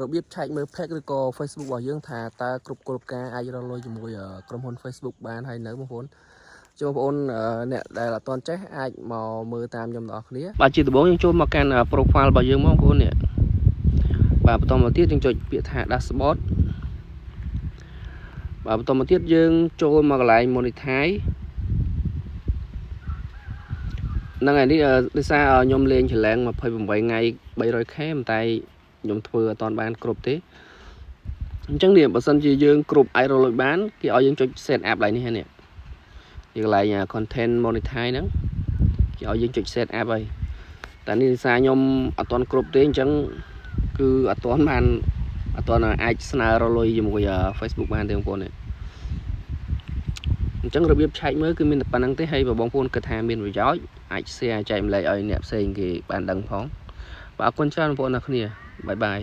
របៀបឆែកមើល page ឬក៏ Facebook របស់យើងថាតើគ្រប់គោលការណ៍អាចរកលុយជាមួយក្រុមហ៊ុន Facebook បានហើយនៅបងប្អូនចូលបងប្អូនអ្នកដែលអត់ទាន់ចេះអាចមកមើលតាមខ្ញុំទាំងអស់គ្នាបាទជាដំបូងយើងចូលមកកាន់ profile របស់យើងមកបងប្អូននេះបាទបន្តមកទៀតយើងចុចពាក្យថា dashboard បាទបន្តមកទៀតយើងចូលមកកន្លែង monetize ហ្នឹងហើយនេះដោយសារខ្ញុំលេងច្រឡែង28ថ្ងៃ 300k តែខ្ញុំធ្វើអត់ទាន់បានគ្រប់ទេអញ្ចឹងនេះបើសិនជាយើងគ្រប់អាចរកលុយបានគេឲ្យយើងចុច set up ឡើងនេះហើយនេះកន្លែង content monetize ហ្នឹងគេឲ្យយើងចុច set up ហើយតែនេះដោយសារខ្ញុំអត់ទាន់គ្រប់ទេអញ្ចឹងគឺអត់ទាន់អាចស្នើរកលុយជាមួយ Facebook បានទេបងប្អូនអញ្ចឹងរបៀបឆែកមើលគឺមានតែប៉ុណ្្នឹងទេហើយបងប្អូនគិតថាមានប្រយោជន៍អាច share ចែកម្លែកឲ្យអ្នកផ្សេងគេបានដឹងផងបាទអរគុណច្រើនបងប្អូនអ្នកគ្នាបាយបាយ